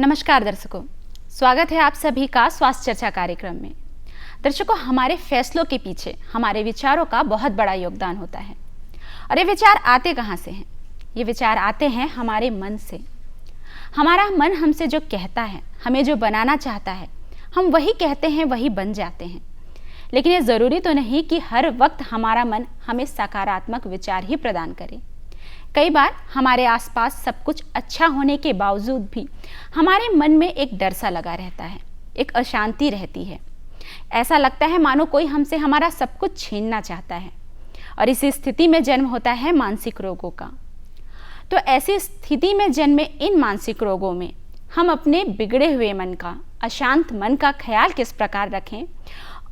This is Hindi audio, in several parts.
नमस्कार दर्शकों, स्वागत है आप सभी का स्वास्थ्य चर्चा कार्यक्रम में। दर्शकों, हमारे फैसलों के पीछे हमारे विचारों का बहुत बड़ा योगदान होता है। और ये विचार आते कहाँ से हैं? ये विचार आते हैं हमारे मन से। हमारा मन हमसे जो कहता है, हमें जो बनाना चाहता है, हम वही कहते हैं, वही बन जाते हैं। लेकिन ये ज़रूरी तो नहीं कि हर वक्त हमारा मन हमें सकारात्मक विचार ही प्रदान करे। कई बार हमारे आसपास सब कुछ अच्छा होने के बावजूद भी हमारे मन में एक डर सा लगा रहता है, एक अशांति रहती है। ऐसा लगता है मानो कोई हमसे हमारा सब कुछ छीनना चाहता है। और इसी स्थिति में जन्म होता है मानसिक रोगों का। तो ऐसी स्थिति में जन्मे इन मानसिक रोगों में हम अपने बिगड़े हुए मन का, अशांत मन का ख्याल किस प्रकार रखें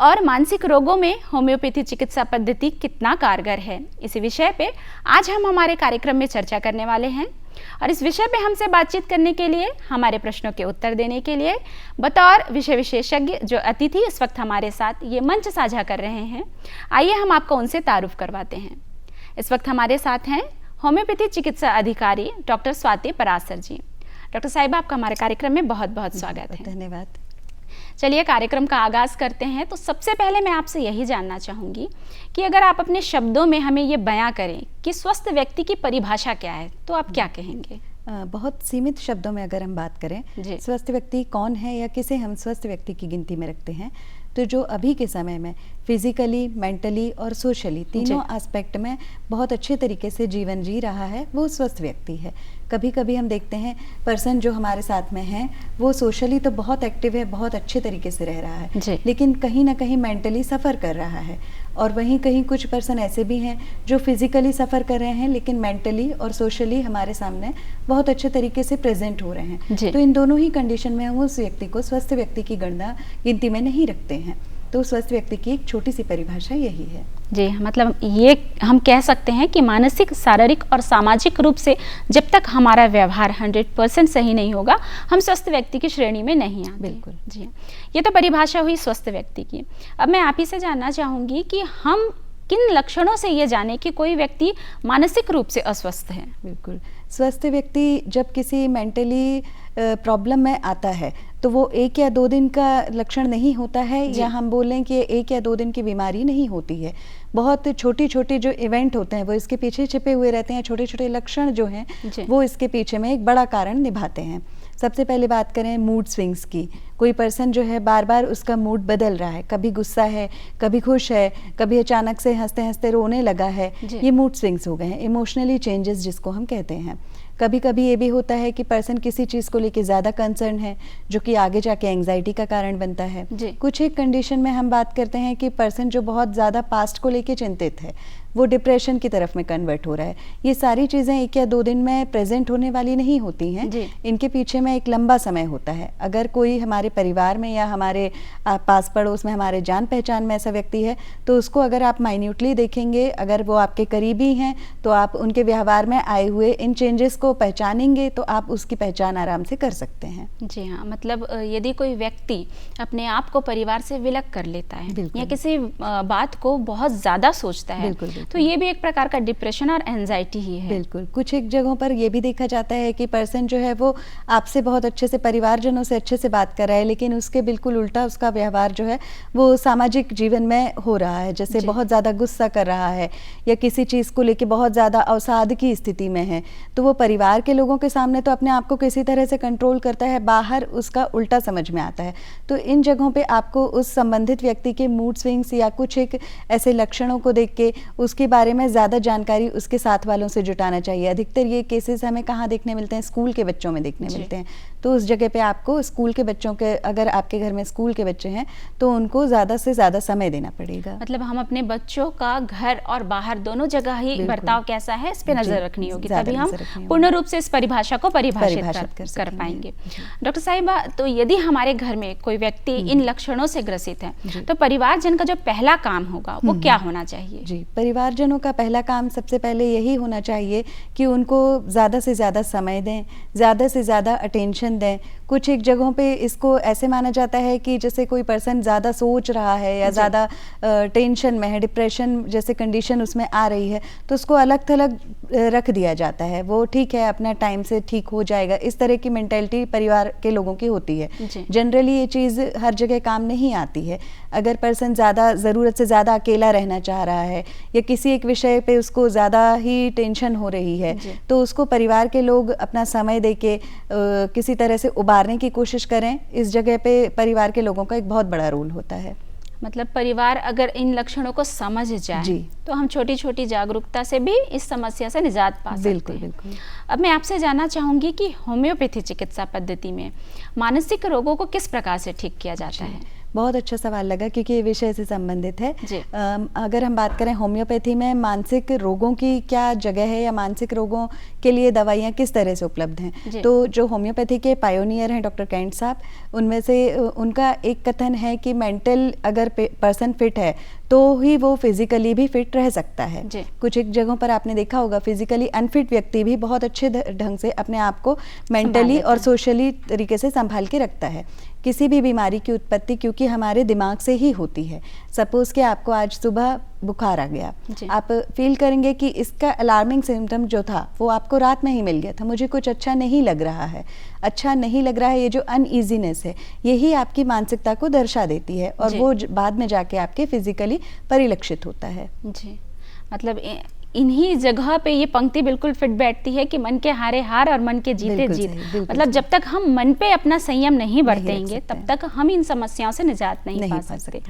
और मानसिक रोगों में होम्योपैथी चिकित्सा पद्धति कितना कारगर है, इसी विषय पे आज हम हमारे कार्यक्रम में चर्चा करने वाले हैं। और इस विषय पे हमसे बातचीत करने के लिए, हमारे प्रश्नों के उत्तर देने के लिए बतौर विषय विशेषज्ञ जो अतिथि इस वक्त हमारे साथ ये मंच साझा कर रहे हैं, आइए हम आपको उनसे तारुफ करवाते हैं। इस वक्त हमारे साथ हैं होम्योपैथी चिकित्सा अधिकारी डॉक्टर स्वाति परासर जी। डॉक्टर साहिबा, आपका हमारे कार्यक्रम में बहुत बहुत स्वागत है। धन्यवाद। चलिए कार्यक्रम का आगाज़ करते हैं। तो सबसे पहले मैं आपसे यही जानना चाहूँगी कि अगर आप अपने शब्दों में हमें ये बयां करें कि स्वस्थ व्यक्ति की परिभाषा क्या है, तो आप क्या कहेंगे? बहुत सीमित शब्दों में अगर हम बात करें, स्वस्थ व्यक्ति कौन है या किसे हम स्वस्थ व्यक्ति की गिनती में रखते हैं, तो जो अभी के समय में फिजिकली, मेंटली और सोशली तीनों एस्पेक्ट में बहुत अच्छे तरीके से जीवन जी रहा है, वो स्वस्थ व्यक्ति है। कभी कभी हम देखते हैं पर्सन जो हमारे साथ में है वो सोशली तो बहुत एक्टिव है, बहुत अच्छे तरीके से रह रहा है, लेकिन कहीं ना कहीं मेंटली सफ़र कर रहा है। और वहीं कहीं कुछ पर्सन ऐसे भी हैं जो फिजिकली सफ़र कर रहे हैं लेकिन मेंटली और सोशली हमारे सामने बहुत अच्छे तरीके से प्रेजेंट हो रहे हैं। तो इन दोनों ही कंडीशन में हम उस व्यक्ति को स्वस्थ व्यक्ति की गिनती में नहीं रखते हैं। तो स्वस्थ व्यक्ति की एक छोटी सी परिभाषा यही है। जी, मतलब ये हम कह सकते हैं कि मानसिक, शारीरिक और सामाजिक रूप से जब तक हमारा व्यवहार 100% सही नहीं होगा, हम स्वस्थ व्यक्ति की श्रेणी में नहीं आते। बिल्कुल जी, ये तो परिभाषा हुई स्वस्थ व्यक्ति की। अब मैं आप ही से जानना चाहूँगी कि हम किन लक्षणों से ये जाने कि कोई व्यक्ति मानसिक रूप से अस्वस्थ है? बिल्कुल, स्वस्थ व्यक्ति जब किसी मेंटली प्रॉब्लम में आता है तो वो 1 या 2 दिन का लक्षण नहीं होता है, या हम बोलें कि 1 या 2 दिन की बीमारी नहीं होती है। बहुत छोटी छोटी जो इवेंट होते हैं वो इसके पीछे छिपे हुए रहते हैं। छोटे छोटे लक्षण जो हैं वो इसके पीछे में एक बड़ा कारण निभाते हैं। सबसे पहले बात करें मूड स्विंग्स की। कोई पर्सन जो है बार बार उसका मूड बदल रहा है, कभी गुस्सा है, कभी खुश है, कभी अचानक से हंसते हंसते रोने लगा है, ये मूड स्विंग्स हो गए हैं, इमोशनली चेंजेस जिसको हम कहते हैं। कभी कभी ये भी होता है कि पर्सन किसी चीज़ को लेके ज़्यादा कंसर्न है जो कि आगे जाके एंग्जाइटी का कारण बनता है। कुछ एक कंडीशन में हम बात करते हैं कि पर्सन जो बहुत ज़्यादा पास्ट को लेके चिंतित है वो डिप्रेशन की तरफ में कन्वर्ट हो रहा है। ये सारी चीज़ें 1 या 2 दिन में प्रेजेंट होने वाली नहीं होती हैं, इनके पीछे में एक लंबा समय होता है। अगर कोई हमारे परिवार में या हमारे पास पड़ोस में, हमारे जान पहचान में ऐसा व्यक्ति है तो उसको अगर आप माइन्यूटली देखेंगे, अगर वो आपके करीबी हैं तो आप उनके व्यवहार में आए हुए इन चेंजेस को पहचानेंगे तो आप उसकी पहचान आराम से कर सकते हैं। जी हाँ, मतलब यदि कोई व्यक्ति अपने आप को परिवार से विलग कर लेता है या किसी बात को बहुत ज़्यादा सोचता है, तो ये भी एक प्रकार का डिप्रेशन और एंजाइटी ही है। बिल्कुल, कुछ एक जगहों पर ये भी देखा जाता है कि पर्सन जो है वो आपसे बहुत अच्छे से, परिवारजनों से अच्छे से बात कर रहा है, लेकिन उसके बिल्कुल उल्टा उसका व्यवहार जो है वो सामाजिक जीवन में हो रहा है। जैसे बहुत ज़्यादा गुस्सा कर रहा है या किसी चीज़ को लेके बहुत ज़्यादा अवसाद की स्थिति में है, तो वो परिवार के लोगों के सामने तो अपने आप को किसी तरह से कंट्रोल करता है, बाहर उसका उल्टा समझ में आता है। तो इन जगहों पे आपको उस संबंधित व्यक्ति के मूड स्विंग्स या कुछ एक ऐसे लक्षणों को देख के उसके बारे में ज़्यादा जानकारी उसके साथ वालों से जुटाना चाहिए। अधिकतर ये केसेस हमें कहाँ देखने मिलते हैं? स्कूल के बच्चों में देखने मिलते हैं। तो उस जगह पे आपको स्कूल के बच्चों के, अगर आपके घर में स्कूल के बच्चे हैं तो उनको ज़्यादा से ज़्यादा समय देना पड़ेगा। मतलब हम अपने बच्चों का घर और बाहर दोनों जगह ही बर्ताव कैसा है इस पे नज़र रखनी होगी, तभी हम पूर्ण रूप से इस परिभाषा को परिभाषित कर पाएंगे। डॉक्टर साहिबा, तो यदि हमारे घर में कोई व्यक्ति इन लक्षणों से ग्रसित है तो परिवारजन का जो पहला काम होगा वो क्या होना चाहिए? जी, परिवारजनों का पहला काम सबसे पहले यही होना चाहिए कि उनको ज़्यादा से ज़्यादा समय दें, ज़्यादा से ज़्यादा अटेंशन अटेंशन दें। कुछ एक जगहों पे इसको ऐसे माना जाता है कि जैसे कोई पर्सन ज़्यादा सोच रहा है या ज़्यादा टेंशन में है, डिप्रेशन जैसे कंडीशन उसमें आ रही है, तो उसको अलग थलग रख दिया जाता है, वो ठीक है अपना टाइम से ठीक हो जाएगा। इस तरह की मेंटेलिटी परिवार के लोगों की होती है। जनरली ये चीज़ हर जगह काम नहीं आती है। अगर पर्सन ज़्यादा ज़रूरत से ज़्यादा अकेला रहना चाह रहा है या किसी एक विषय पे उसको ज़्यादा ही टेंशन हो रही है, तो उसको परिवार के लोग अपना समय देके किसी तरह से उबारने की कोशिश करें। इस जगह पे परिवार के लोगों का एक बहुत बड़ा रोल होता है। मतलब परिवार अगर इन लक्षणों को समझ जाए तो हम छोटी छोटी जागरूकता से भी इस समस्या से निजात पा सकते हैं। बिल्कुल बिल्कुल। अब मैं आपसे जानना चाहूँगी कि होम्योपैथी चिकित्सा पद्धति में मानसिक रोगों को किस प्रकार से ठीक किया जाता है? बहुत अच्छा सवाल लगा क्योंकि ये विषय से संबंधित है। अगर हम बात करें होम्योपैथी में मानसिक रोगों की क्या जगह है या मानसिक रोगों के लिए दवाइयाँ किस तरह से उपलब्ध हैं, तो जो होम्योपैथी के पायोनियर हैं डॉक्टर कैंट साहब, उनमें से उनका एक कथन है कि मेंटल अगर पर्सन फिट है तो ही वो फिजिकली भी फिट रह सकता है। कुछ एक जगहों पर आपने देखा होगा फिजिकली अनफिट व्यक्ति भी बहुत अच्छे ढंग से अपने आप को मेंटली और सोशली तरीके से संभाल के रखता है। किसी भी बीमारी की उत्पत्ति क्योंकि हमारे दिमाग से ही होती है। सपोज कि आपको आज सुबह बुखार आ गया, आप फील करेंगे कि इसका अलार्मिंग सिम्टम जो था वो आपको रात में ही मिल गया था, मुझे कुछ अच्छा नहीं लग रहा है, अच्छा नहीं लग रहा है, ये जो अनईजीनेस है यही आपकी मानसिकता को दर्शा देती है और वो बाद में जाके आपके फिजिकली परिलक्षित होता है। जी, मतलब इन्हीं जगह पे ये पंक्ति बिल्कुल फिट बैठती है कि मन के हारे हार और मन के जीते जीत। मतलब जब तक हम मन पे अपना संयम नहीं बरतेंगे तब तक हम इन समस्याओं से निजात नहीं पा सकते।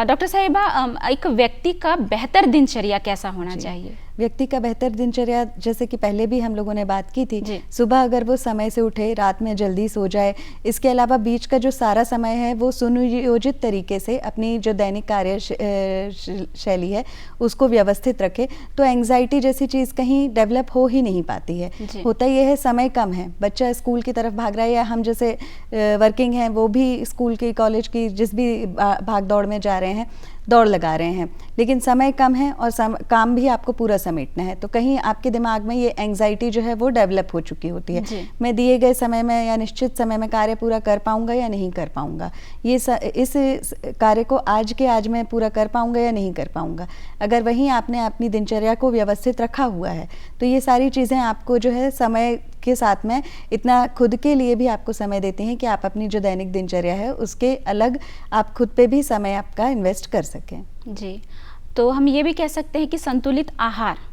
डॉक्टर साहिबा, एक व्यक्ति का बेहतर दिनचर्या कैसा होना चाहिए? व्यक्ति का बेहतर दिनचर्या, जैसे कि पहले भी हम लोगों ने बात की थी, सुबह अगर वो समय से उठे, रात में जल्दी सो जाए, इसके अलावा बीच का जो सारा समय है वो सुनियोजित तरीके से अपनी जो दैनिक कार्य शैली है उसको व्यवस्थित रखे, तो एंग्जाइटी जैसी चीज़ कहीं डेवलप हो ही नहीं पाती है। होता ये है समय कम है, बच्चा स्कूल की तरफ भाग रहा है या हम जैसे वर्किंग हैं वो भी स्कूल की कॉलेज की जिस भी भाग दौड़ में जा रहे हैं, दौड़ लगा रहे हैं, लेकिन समय कम है और काम भी आपको पूरा समेटना है, तो कहीं आपके दिमाग में ये एंग्जाइटी जो है वो डेवलप हो चुकी होती है। मैं दिए गए समय में या निश्चित समय में कार्य पूरा कर पाऊंगा या नहीं कर पाऊंगा, ये इस कार्य को आज के आज मैं पूरा कर पाऊंगा या नहीं कर पाऊंगा। अगर वहीं आपने अपनी दिनचर्या को व्यवस्थित रखा हुआ है तो ये सारी चीज़ें आपको जो है समय के साथ में इतना खुद के लिए भी आपको समय देते हैं कि आप अपनी जो दैनिक दिनचर्या है उसके अलग आप खुद पे भी समय आपका इन्वेस्ट कर सकें। जी, तो हम ये भी कह सकते हैं कि संतुलित आहार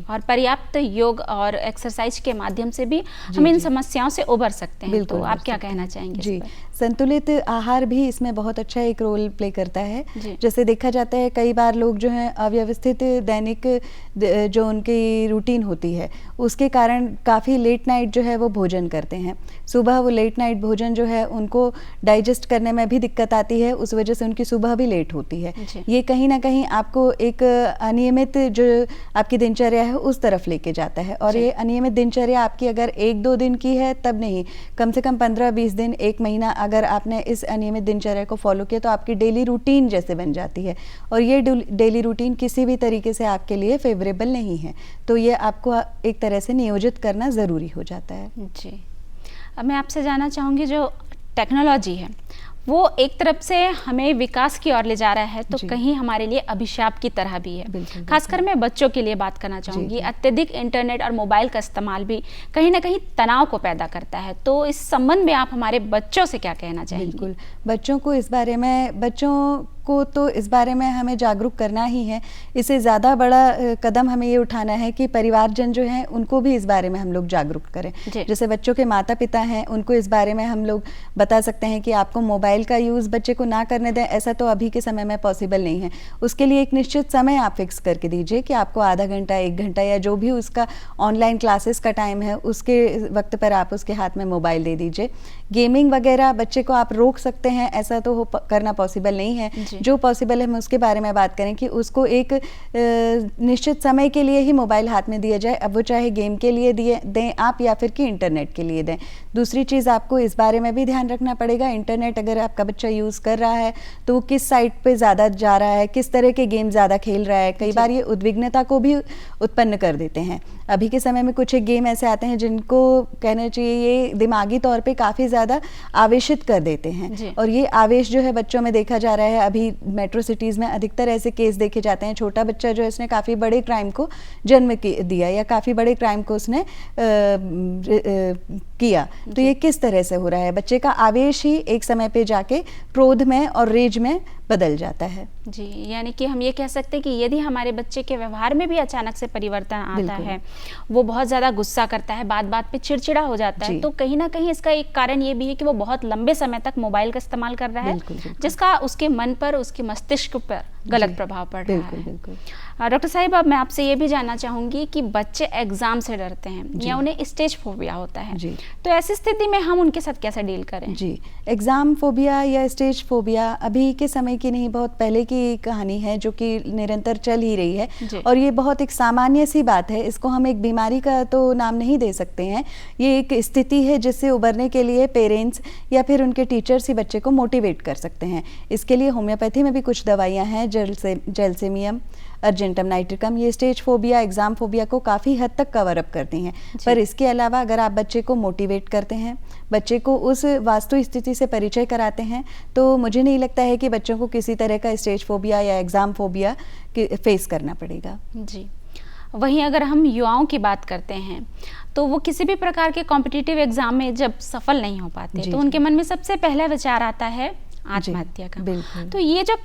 और पर्याप्त योग और एक्सरसाइज के माध्यम से भी हम इन समस्याओं से उबर सकते हैं। तो आप क्या कहना चाहेंगे? जी, संतुलित आहार भी इसमें बहुत अच्छा एक रोल प्ले करता है। जैसे देखा जाता है कई बार लोग जो हैं अव्यवस्थित दैनिक जो उनकी रूटीन होती है उसके कारण काफ़ी लेट नाइट जो है वो भोजन करते हैं। सुबह वो लेट नाइट भोजन जो है उनको डाइजेस्ट करने में भी दिक्कत आती है, उस वजह से उनकी सुबह भी लेट होती है। ये कहीं ना कहीं आपको एक अनियमित जो आपकी दिनचर्या है उस तरफ लेके जाता है, और ये अनियमित दिनचर्या आपकी अगर 1-2 दिन की है तब नहीं, कम से कम 15-20 दिन, 1 महीना अगर आपने इस अनियमित दिनचर्या को फॉलो किया तो आपकी डेली रूटीन जैसे बन जाती है, और ये डेली रूटीन किसी भी तरीके से आपके लिए फेवरेबल नहीं है, तो ये आपको एक तरह से नियोजित करना ज़रूरी हो जाता है। जी, अब मैं आपसे जानना चाहूँगी जो टेक्नोलॉजी है वो एक तरफ से हमें विकास की ओर ले जा रहा है तो कहीं हमारे लिए अभिशाप की तरह भी है। खासकर मैं बच्चों के लिए बात करना चाहूँगी। अत्यधिक इंटरनेट और मोबाइल का इस्तेमाल भी कहीं ना कहीं तनाव को पैदा करता है, तो इस संबंध में आप हमारे बच्चों से क्या कहना चाहेंगे? बिल्कुल, बच्चों को इस बारे में, बच्चों को तो इस बारे में हमें जागरूक करना ही है। इससे ज़्यादा बड़ा कदम हमें ये उठाना है कि परिवारजन जो हैं उनको भी इस बारे में हम लोग जागरूक करें। जैसे बच्चों के माता पिता हैं उनको इस बारे में हम लोग बता सकते हैं कि आपको मोबाइल का यूज़ बच्चे को ना करने दें, ऐसा तो अभी के समय में पॉसिबल नहीं है। उसके लिए एक निश्चित समय आप फिक्स करके दीजिए कि आपको आधा घंटा, 1 घंटा या जो भी उसका ऑनलाइन क्लासेस का टाइम है उसके वक्त पर आप उसके हाथ में मोबाइल दे दीजिए। गेमिंग वगैरह बच्चे को आप रोक सकते हैं, ऐसा तो करना पॉसिबल नहीं है। जो पॉसिबल है हम उसके बारे में बात करें कि उसको एक निश्चित समय के लिए ही मोबाइल हाथ में दिया जाए, अब वो चाहे गेम के लिए दें आप या फिर कि इंटरनेट के लिए दें। दूसरी चीज़ आपको इस बारे में भी ध्यान रखना पड़ेगा, इंटरनेट अगर आपका बच्चा यूज़ कर रहा है तो वो किस साइट पे ज़्यादा जा रहा है, किस तरह के गेम ज़्यादा खेल रहा है। कई बार ये उद्विग्नता को भी उत्पन्न कर देते हैं। अभी के समय में कुछ एक गेम ऐसे आते हैं जिनको कहना चाहिए ये दिमागी तौर पे काफ़ी ज़्यादा आवेशित कर देते हैं, और ये आवेश जो है बच्चों में देखा जा रहा है। अभी मेट्रो सिटीज़ में अधिकतर ऐसे केस देखे जाते हैं, छोटा बच्चा जो है उसने काफ़ी बड़े क्राइम को जन्म दिया या काफ़ी बड़े क्राइम को उसने किया। तो ये किस तरह से हो रहा है? बच्चे का आवेश ही एक समय पे जाके क्रोध में और रेज में बदल जाता है। जी, यानी कि हम ये कह सकते हैं कि यदि हमारे बच्चे के व्यवहार में भी अचानक से परिवर्तन आता है, वो बहुत ज़्यादा गुस्सा करता है, बात बात पे चिड़चिड़ा हो जाता है, तो कहीं ना कहीं इसका एक कारण ये भी है कि वो बहुत लंबे समय तक मोबाइल का इस्तेमाल कर रहा है, जिसका उसके मन पर, उसके मस्तिष्क पर गलत प्रभाव पड़ रहा है। डॉक्टर साहिब, अब मैं आपसे ये भी जानना चाहूँगी कि बच्चे एग्जाम से डरते हैं या उन्हें स्टेज फोबिया होता है, तो ऐसी स्थिति में हम उनके साथ कैसे डील करें? जी, एग्ज़ाम फोबिया या स्टेज फोबिया अभी के समय की नहीं, बहुत पहले की कहानी है जो कि निरंतर चल ही रही है, और ये बहुत एक सामान्य सी बात है। इसको हम एक बीमारी का तो नाम नहीं दे सकते हैं, ये एक स्थिति है जिससे उबरने के लिए पेरेंट्स या फिर उनके टीचर्स ही बच्चे को मोटिवेट कर सकते हैं। इसके लिए होम्योपैथी में भी कुछ दवाइयाँ हैं, जेलसेमियम, अर्जेंटम नाइट्रिकम, ये स्टेज फोबिया, एग्जाम फोबिया को काफ़ी हद तक कवर अप करती हैं। पर इसके अलावा अगर आप बच्चे को मोटिवेट करते हैं, बच्चे को उस वास्तु स्थिति से परिचय कराते हैं, तो मुझे नहीं लगता है कि बच्चों को किसी तरह का स्टेज फोबिया या एग्जाम फोबिया फेस करना पड़ेगा। जी, वहीं अगर हम युवाओं की बात करते हैं तो वो किसी भी प्रकार के कॉम्पिटिटिव एग्जाम में जब सफल नहीं हो पाते तो उनके मन में सबसे पहला विचार आता है आत्महत्या का। तो ये जो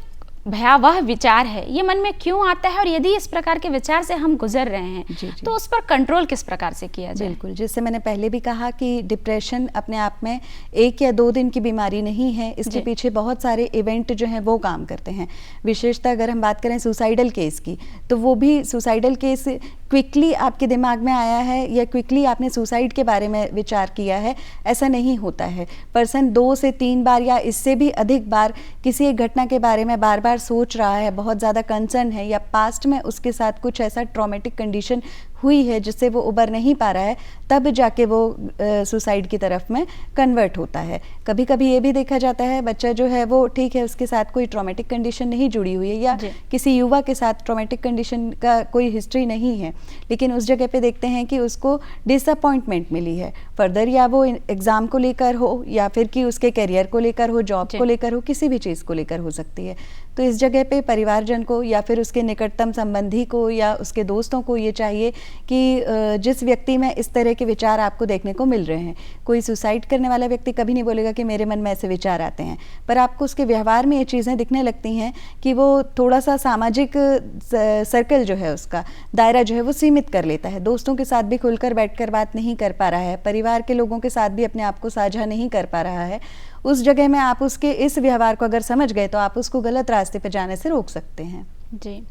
भयावह विचार है, ये मन में क्यों आता है, और यदि इस प्रकार के विचार से हम गुजर रहे हैं तो उस पर कंट्रोल किस प्रकार से किया जाए? बिल्कुल, जैसे मैंने पहले भी कहा कि डिप्रेशन अपने आप में 1 या 2 दिन की बीमारी नहीं है, इसके पीछे बहुत सारे इवेंट जो हैं वो काम करते हैं। विशेषतः अगर हम बात करें सुसाइडल केस की, तो वो भी सुसाइडल केस क्विकली आपके दिमाग में आया है या क्विकली आपने सुसाइड के बारे में विचार किया है, ऐसा नहीं होता है। पर्सन 2 से 3 बार या इससे भी अधिक बार किसी एक घटना के बारे में बार बार सोच रहा है, बहुत ज़्यादा कंसर्न है, या पास्ट में उसके साथ कुछ ऐसा ट्रॉमेटिक कंडीशन हुई है जिससे वो उबर नहीं पा रहा है, तब जाके वो सुसाइड की तरफ में कन्वर्ट होता है। कभी कभी ये भी देखा जाता है बच्चा जो है वो ठीक है, उसके साथ कोई ट्रॉमेटिक कंडीशन नहीं जुड़ी हुई है या किसी युवा के साथ ट्रॉमेटिक कंडीशन का कोई हिस्ट्री नहीं है, लेकिन उस जगह पे देखते हैं कि उसको डिसअपॉइंटमेंट मिली है फर्दर, या वो एग्ज़ाम को लेकर हो या फिर कि उसके करियर को लेकर हो, जॉब को लेकर हो, किसी भी चीज़ को लेकर हो सकती है। तो इस जगह पे परिवारजन को या फिर उसके निकटतम संबंधी को या उसके दोस्तों को ये चाहिए कि जिस व्यक्ति में इस तरह के विचार आपको देखने को मिल रहे हैं, कोई सुसाइड करने वाला व्यक्ति कभी नहीं बोलेगा कि मेरे मन में ऐसे विचार आते हैं, पर आपको उसके व्यवहार में ये चीज़ें दिखने लगती हैं कि वो थोड़ा सा सामाजिक सर्कल जो है, उसका दायरा जो है वो सीमित कर लेता है, दोस्तों के साथ भी खुलकर बैठकर बात नहीं कर पा रहा है, परिवार के लोगों के साथ भी अपने आप को साझा नहीं कर पा रहा है। उस जगह में आप उसके इस व्यवहार को अगर समझ गए तो आप उसको गलत रास्ते पर जाने से रोक सकते हैं। जी,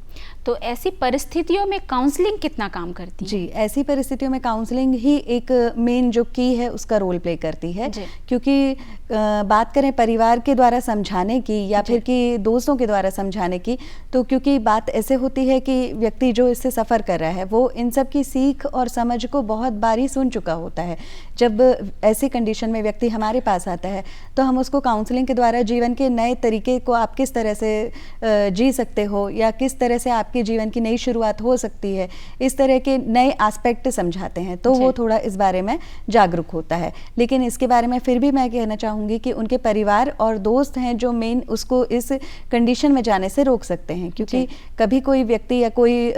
तो ऐसी परिस्थितियों में काउंसलिंग कितना काम करती है? जी, ऐसी परिस्थितियों में काउंसलिंग ही एक मेन जो की है उसका रोल प्ले करती है, क्योंकि बात करें परिवार के द्वारा समझाने की या फिर कि दोस्तों के द्वारा समझाने की, तो क्योंकि बात ऐसे होती है कि व्यक्ति जो इससे सफ़र कर रहा है वो इन सब की सीख और समझ को बहुत बार ही सुन चुका होता है। जब ऐसी कंडीशन में व्यक्ति हमारे पास आता है तो हम उसको काउंसलिंग के द्वारा जीवन के नए तरीके को आप किस तरह से जी सकते हो या किस तरह से आपके जीवन की नई शुरुआत हो सकती है, इस तरह के नए एस्पेक्ट समझाते हैं, तो वो थोड़ा इस बारे में जागरूक होता है। लेकिन इसके बारे में फिर भी मैं कहना चाहूँगी कि उनके परिवार और दोस्त हैं जो मेन उसको इस कंडीशन में जाने से रोक सकते हैं, क्योंकि कभी कोई व्यक्ति या कोई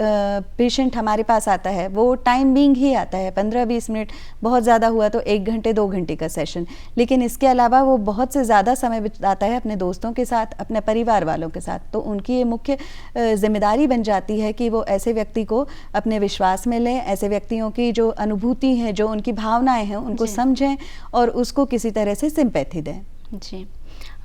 पेशेंट हमारे पास आता है, वो टाइम बीइंग ही आता है, 15-20 मिनट, बहुत ज़्यादा हुआ तो 1 घंटे 2 घंटे का सेशन, लेकिन इसके अलावा वो बहुत से ज़्यादा समय बिताता है अपने दोस्तों के साथ, अपने परिवार वालों के साथ। तो उनकी ये मुख्य जिम्मेदारी बन जाती है कि वो ऐसे व्यक्ति को अपने विश्वास में लें, ऐसे व्यक्तियों की जो अनुभूति हैं, जो उनकी भावनाएं हैं, उनको समझें और उसको किसी तरह से सिंपैथी दें। जी,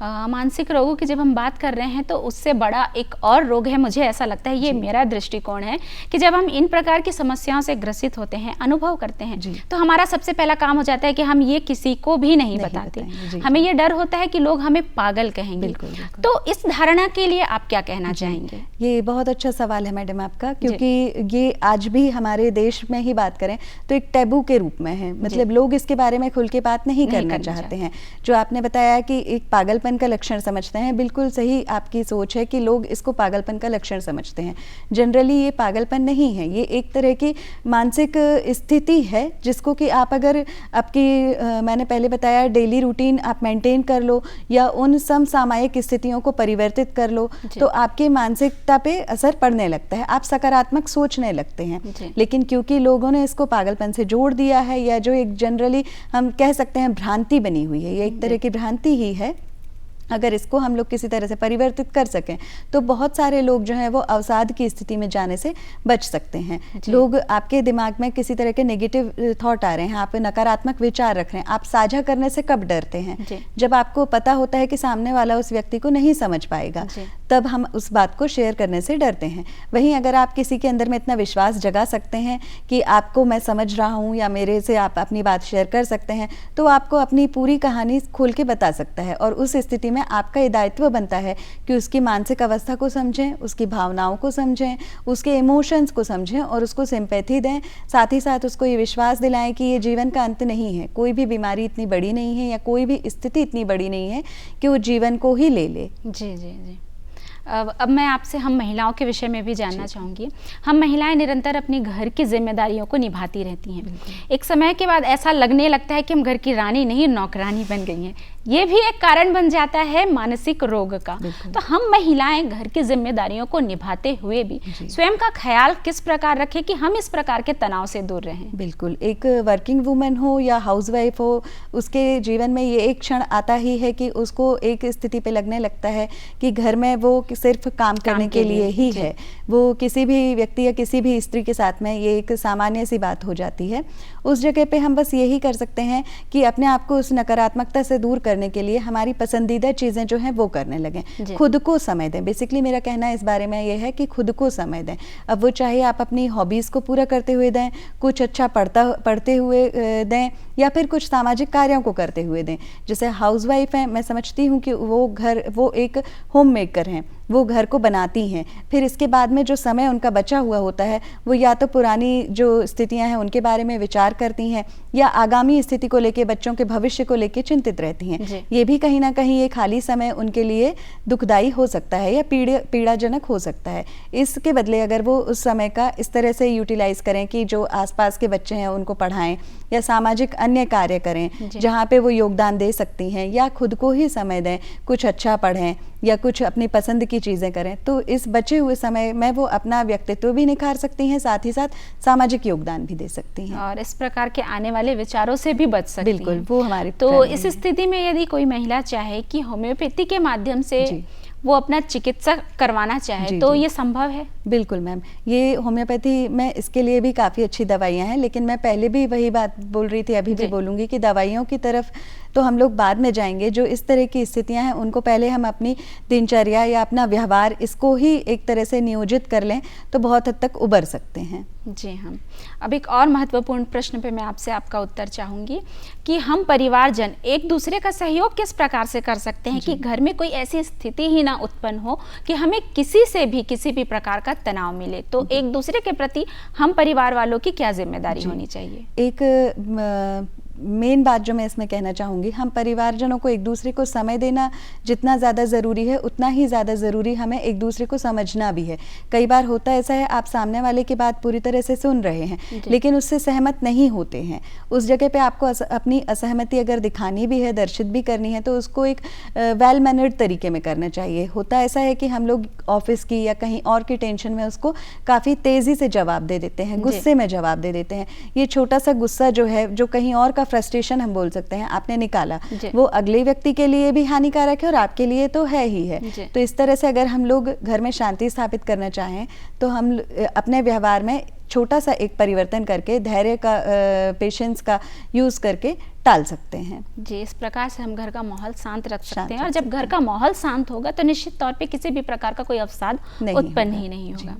मानसिक रोगों की जब हम बात कर रहे हैं तो उससे बड़ा एक और रोग है, मुझे ऐसा लगता है, ये मेरा दृष्टिकोण है कि जब हम इन प्रकार की समस्याओं से ग्रसित होते हैं, अनुभव करते हैं, तो हमारा सबसे पहला काम हो जाता है कि हम ये किसी को भी नहीं बताते। हमें ये डर होता है कि लोग हमें पागल कहेंगे। तो इस धारणा के लिए आप क्या कहना चाहेंगे? ये बहुत अच्छा सवाल है मैडम आपका, क्योंकि ये आज भी हमारे देश में ही बात करें तो एक टैबू के रूप में है, मतलब लोग इसके बारे में खुल के बात नहीं करना चाहते हैं। जो आपने बताया कि एक पागलपन पागलपन का लक्षण समझते हैं। बिल्कुल सही आपकी सोच है कि लोग इसको पागलपन का लक्षण समझते हैं। जनरली ये पागलपन नहीं है, ये एक तरह की मानसिक स्थिति है जिसको कि आप अगर आपकी मैंने पहले बताया डेली रूटीन आप मेंटेन कर लो या उन समसामयिक स्थितियों को परिवर्तित कर लो तो आपके मानसिकता पे असर पड़ने लगता है, आप सकारात्मक सोचने लगते हैं। लेकिन क्योंकि लोगों ने इसको पागलपन से जोड़ दिया है, या जो एक जनरली हम कह सकते हैं भ्रांति बनी हुई है, ये एक तरह की भ्रांति ही है, अगर इसको हम लोग किसी तरह से परिवर्तित कर सकें तो बहुत सारे लोग जो हैं वो अवसाद की स्थिति में जाने से बच सकते हैं। लोग आपके दिमाग में किसी तरह के नेगेटिव थॉट आ रहे हैं, आप नकारात्मक विचार रख रहे हैं, आप साझा करने से कब डरते हैं? जब आपको पता होता है कि सामने वाला उस व्यक्ति को नहीं समझ पाएगा, तब हम उस बात को शेयर करने से डरते हैं। वहीं अगर आप किसी के अंदर में इतना विश्वास जगा सकते हैं कि आपको मैं समझ रहा हूँ या मेरे से आप अपनी बात शेयर कर सकते हैं, तो आपको अपनी पूरी कहानी खोल के बता सकता है। और उस स्थिति में आपका ये दायित्व बनता है कि उसकी मानसिक अवस्था को समझें, उसकी भावनाओं को समझें, उसके इमोशंस को समझें और उसको सिंपैथी दें। साथ ही साथ उसको ये विश्वास दिलाएं कि ये जीवन का अंत नहीं है, कोई भी बीमारी इतनी बड़ी नहीं है या कोई भी स्थिति इतनी बड़ी नहीं है कि वो जीवन को ही ले ले। जी जी जी। अब मैं आपसे हम महिलाओं के विषय में भी जानना चाहूँगी। हम महिलाएं निरंतर अपनी घर की जिम्मेदारियों को निभाती रहती हैं। एक समय के बाद ऐसा लगने लगता है कि हम घर की रानी नहीं नौकरानी बन गई हैं। ये भी एक कारण बन जाता है मानसिक रोग का। तो हम महिलाएं घर की जिम्मेदारियों को निभाते हुए भी स्वयं का ख्याल किस प्रकार रखें कि हम इस प्रकार के तनाव से दूर रहें? बिल्कुल, एक वर्किंग वुमन हो या हाउसवाइफ हो, उसके जीवन में ये एक क्षण आता ही है कि उसको एक स्थिति पे लगने लगता है कि घर में वो सिर्फ काम करने के लिए ही है। वो किसी भी व्यक्ति या किसी भी स्त्री के साथ में ये एक सामान्य सी बात हो जाती है। उस जगह पे हम बस यही कर सकते हैं कि अपने आप को उस नकारात्मकता से दूर करने के लिए हमारी पसंदीदा चीज़ें जो हैं वो करने लगें। खुद को समय दें। बेसिकली मेरा कहना इस बारे में ये है कि खुद को समय दें। अब वो चाहे आप अपनी हॉबीज़ को पूरा करते हुए दें, कुछ अच्छा पढ़ते हुए दें, या फिर कुछ सामाजिक कार्यों को करते हुए दें। जैसे हाउसवाइफ हैं, मैं समझती हूँ कि वो एक होम मेकर हैं, वो घर को बनाती हैं। फिर इसके बाद में जो समय उनका बचा हुआ होता है वो या तो पुरानी जो स्थितियां हैं उनके बारे में विचार करती हैं या आगामी स्थिति को लेके, बच्चों के भविष्य को लेके चिंतित रहती हैं। ये भी कहीं ना कहीं ये खाली समय उनके लिए दुखदाई हो सकता है या पीड़ाजनक हो सकता है। इसके बदले अगर वो उस समय का इस तरह से यूटिलाइज करें कि जो आसपास के बच्चे हैं उनको पढ़ाएं या सामाजिक अन्य कार्य करें जहाँ पे वो योगदान दे सकती हैं, या खुद को ही समय दें, कुछ अच्छा पढ़ें या कुछ अपनी पसंद की चीज़ें करें, तो इस बचे हुए समय में वो अपना व्यक्तित्व भी निखार सकती हैं, साथ ही साथ सामाजिक योगदान भी दे सकती हैं और इस प्रकार के आने वाले विचारों से भी बच सकती हैं। बिल्कुल, वो हमारी तो इस स्थिति में यदि कोई महिला चाहे कि होम्योपैथी के माध्यम से वो अपना चिकित्सा करवाना चाहे तो ये संभव है? बिल्कुल मैम, ये होम्योपैथी में इसके लिए भी काफ़ी अच्छी दवाइयाँ हैं, लेकिन मैं पहले भी वही बात बोल रही थी, अभी भी बोलूँगी कि दवाइयों की तरफ तो हम लोग बाद में जाएंगे। जो इस तरह की स्थितियां हैं उनको पहले हम अपनी दिनचर्या या अपना व्यवहार इसको ही एक तरह से नियोजित कर लें तो बहुत हद तक उबर सकते हैं। जी हाँ। अब एक और महत्वपूर्ण प्रश्न पे मैं आपसे आपका उत्तर चाहूँगी कि हम परिवारजन एक दूसरे का सहयोग किस प्रकार से कर सकते हैं कि घर में कोई ऐसी स्थिति ही ना उत्पन्न हो कि हमें किसी से भी किसी भी प्रकार का तनाव मिले। तो एक दूसरे के प्रति हम परिवार वालों की क्या जिम्मेदारी होनी चाहिए? एक मेन बात जो मैं इसमें कहना चाहूँगी, हम परिवारजनों को एक दूसरे को समय देना जितना ज़्यादा ज़रूरी है उतना ही ज़्यादा ज़रूरी हमें एक दूसरे को समझना भी है। कई बार होता ऐसा है, आप सामने वाले की बात पूरी तरह से सुन रहे हैं लेकिन उससे सहमत नहीं होते हैं। उस जगह पे आपको अपनी असहमति अगर दिखानी भी है, दर्शित भी करनी है, तो उसको एक वेल मैनर्ड तरीके में करना चाहिए। होता ऐसा है कि हम लोग ऑफिस की या कहीं और की टेंशन में उसको काफ़ी तेज़ी से जवाब दे देते हैं, गुस्से में जवाब दे देते हैं। ये छोटा सा गुस्सा जो है, जो कहीं और का फ्रस्ट्रेशन हम बोल सकते हैं, आपने निकाला, वो अगले व्यक्ति के लिए भी हानिकारक है और आपके लिए तो है ही है। तो इस तरह से अगर हम लोग घर में शांति स्थापित करना चाहें तो हम अपने व्यवहार में छोटा सा एक परिवर्तन करके धैर्य का, पेशेंस का यूज़ करके टाल सकते हैं। जी, इस प्रकार से हम घर का माहौल शांत रख सकते हैं और जब घर का माहौल शांत होगा तो निश्चित तौर पे किसी भी प्रकार का कोई अवसाद उत्पन्न ही नहीं होगा।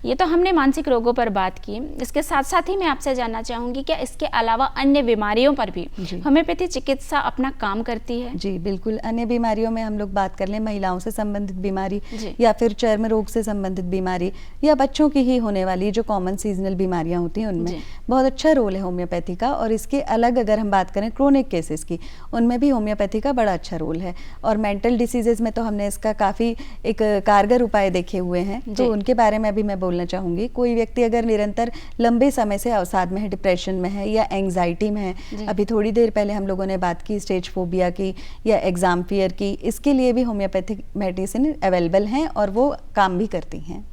ये तो हमने मानसिक रोगों पर बात की। इसके साथ साथ ही मैं आपसे जानना चाहूँगी क्या इसके अलावा अन्य बीमारियों पर भी होम्योपैथी चिकित्सा अपना काम करती है? जी बिल्कुल, अन्य बीमारियों में हम लोग बात कर लें, महिलाओं से संबंधित बीमारी या फिर चर्म रोग से संबंधित बीमारी या बच्चों की ही होने वाली जो कॉमन सीजनल बीमारियाँ होती हैं उनमें बहुत अच्छा रोल है होम्योपैथी का। और इसके अलग अगर हम बात करें हैं क्रोनिक केसेस की, उनमें भी होम्योपैथी का बड़ा अच्छा रोल है। और मेंटल डिसीजेज में तो हमने इसका काफ़ी एक कारगर उपाय देखे हुए हैं, तो उनके बारे में भी मैं बोलना चाहूँगी। कोई व्यक्ति अगर निरंतर लंबे समय से अवसाद में है, डिप्रेशन में है या एंग्जाइटी में है, अभी थोड़ी देर पहले हम लोगों ने बात की स्टेज फोबिया की या एग्जाम फियर की, इसके लिए भी होम्योपैथिक मेडिसिन अवेलेबल हैं और वो काम भी करती हैं।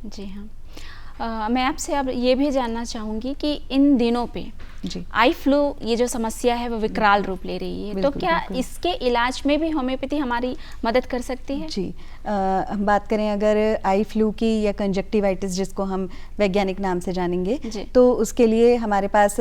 जी हाँ। मैं आपसे अब ये भी जानना चाहूँगी कि इन दिनों पे जी आई फ्लू ये जो समस्या है वो विकराल रूप ले रही है, तो क्या इसके इलाज में भी होम्योपैथी हमारी मदद कर सकती है? जी, हम बात करें अगर आई फ्लू की या कंजक्टिवाइटिस जिसको हम वैज्ञानिक नाम से जानेंगे, तो उसके लिए हमारे पास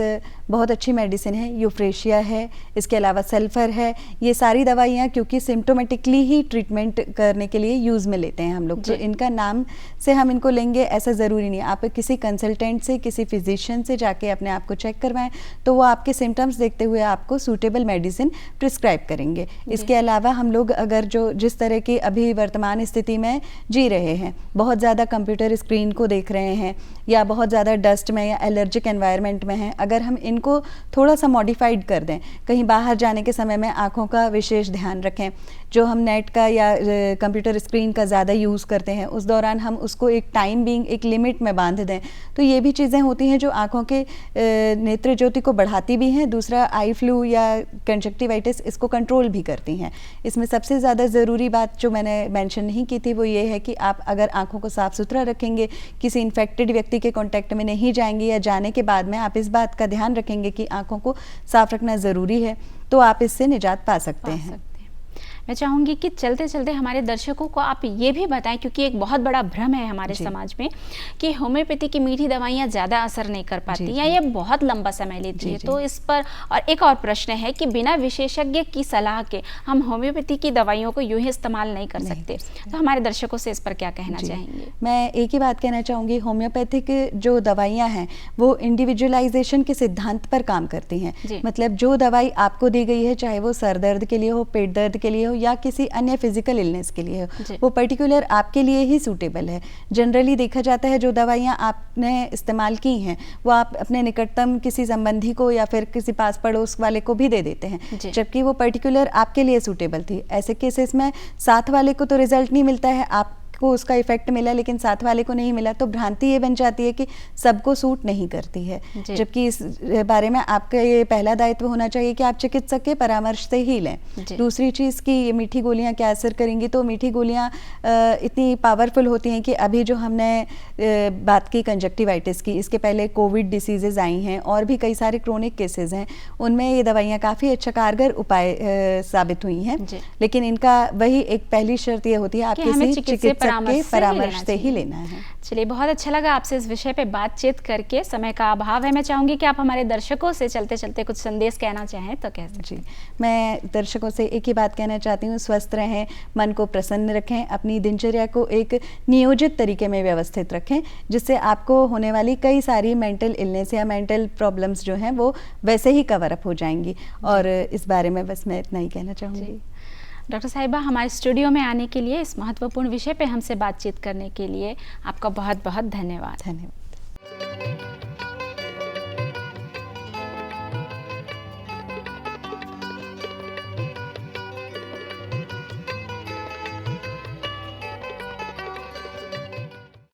बहुत अच्छी मेडिसिन है, यूफ्रेशिया है, इसके अलावा सल्फर है। ये सारी दवाइयाँ क्योंकि सिम्टोमेटिकली ही ट्रीटमेंट करने के लिए यूज़ में लेते हैं हम लोग, तो इनका नाम से हम इनको लेंगे ऐसा ज़रूरी नहीं। आप किसी कंसल्टेंट से, किसी फिजिशियन से जाके अपने आप को चेक करवाएं, तो वो आपके सिम्टम्स देखते हुए आपको सूटेबल मेडिसिन प्रिस्क्राइब करेंगे। इसके अलावा हम लोग अगर जिस तरह की अभी वर्तमान स्थिति में जी रहे हैं, बहुत ज़्यादा कंप्यूटर स्क्रीन को देख रहे हैं या बहुत ज़्यादा डस्ट में या एलर्जिक एनवायरनमेंट में हैं, अगर हम इनको थोड़ा सा मॉडिफाइड कर दें, कहीं बाहर जाने के समय में आँखों का विशेष ध्यान रखें, जो हम नेट का या कंप्यूटर स्क्रीन का ज़्यादा यूज़ करते हैं उस दौरान हम उसको एक टाइम बीइंग एक लिमिट में बांध दें, तो ये भी चीज़ें होती हैं जो आँखों के नेत्र ज्योति को बढ़ाती भी हैं। दूसरा, आई फ्लू या कंजक्टिवाइटिस इसको कंट्रोल भी करती हैं। इसमें सबसे ज़्यादा ज़रूरी बात जो मैंने मेंशन नहीं की थी वो ये है कि आप अगर आँखों को साफ़ सुथरा रखेंगे, किसी इन्फेक्टेड व्यक्ति के कॉन्टैक्ट में नहीं जाएंगे या जाने के बाद में आप इस बात का ध्यान रखेंगे कि आँखों को साफ़ रखना ज़रूरी है, तो आप इससे निजात पा सकते हैं। मैं चाहूँगी कि चलते चलते हमारे दर्शकों को आप ये भी बताएं, क्योंकि एक बहुत बड़ा भ्रम है हमारे समाज में कि होम्योपैथी की मीठी दवाइयाँ ज़्यादा असर नहीं कर पाती या ये बहुत लंबा समय लेती है, तो इस पर और एक और प्रश्न है कि बिना विशेषज्ञ की सलाह के हम होम्योपैथी की दवाइयों को यूँ ही इस्तेमाल नहीं कर सकते, तो हमारे दर्शकों से इस पर क्या कहना चाहेंगे? मैं एक ही बात कहना चाहूँगी, होम्योपैथिक जो दवाइयाँ हैं वो इंडिविजुअलाइजेशन के सिद्धांत पर काम करती हैं। मतलब जो दवाई आपको दी गई है, चाहे वो सर दर्द के लिए हो, पेट दर्द के लिए हो या किसी अन्य फिजिकल इलनेस के लिए हो, वो पर्टिकुलर आपके लिए ही सूटेबल है। जनरली देखा जाता है जो दवाइयाँ आपने इस्तेमाल की हैं वो आप अपने निकटतम किसी संबंधी को या फिर किसी पास पड़ोस वाले को भी दे देते हैं, जबकि वो पर्टिकुलर आपके लिए सूटेबल थी। ऐसे केसेस में साथ वाले को तो रिजल्ट नहीं मिलता है, आप को उसका इफेक्ट मिला लेकिन साथ वाले को नहीं मिला, तो भ्रांति ये बन जाती है कि सबको सूट नहीं करती है, जबकि इस बारे में आपका ये पहला दायित्व होना चाहिए कि आप चिकित्सक के परामर्श से ही लें। दूसरी चीज़ कि ये मीठी गोलियां क्या असर करेंगी, तो मीठी गोलियां इतनी पावरफुल होती हैं कि अभी जो हमने बात की कंजक्टिवाइटिस की, इसके पहले कोविड डिसीजेज आई हैं और भी कई सारे क्रोनिक केसेस हैं, उनमें ये दवाइयाँ काफ़ी अच्छा कारगर उपाय साबित हुई हैं, लेकिन इनका वही एक पहली शर्त ये होती है आप किसी चिकित्सक के परामर्श से ही लेना है। चलिए, बहुत अच्छा लगा आपसे इस विषय पे बातचीत करके। समय का अभाव है, मैं चाहूँगी कि आप हमारे दर्शकों से चलते चलते कुछ संदेश कहना चाहें तो कह सकते हैं। मैं दर्शकों से एक ही बात कहना चाहती हूँ, स्वस्थ रहें, मन को प्रसन्न रखें, अपनी दिनचर्या को एक नियोजित तरीके में व्यवस्थित रखें, जिससे आपको होने वाली कई सारी मेंटल इलनेस या मेंटल प्रॉब्लम्स जो हैं वो वैसे ही कवर अप हो जाएंगी। और इस बारे में बस मैं इतना ही कहना चाहूँगी। डॉक्टर साहिबा, हमारे स्टूडियो में आने के लिए, इस महत्वपूर्ण विषय पे हमसे बातचीत करने के लिए आपका बहुत बहुत धन्यवाद। धन्यवाद।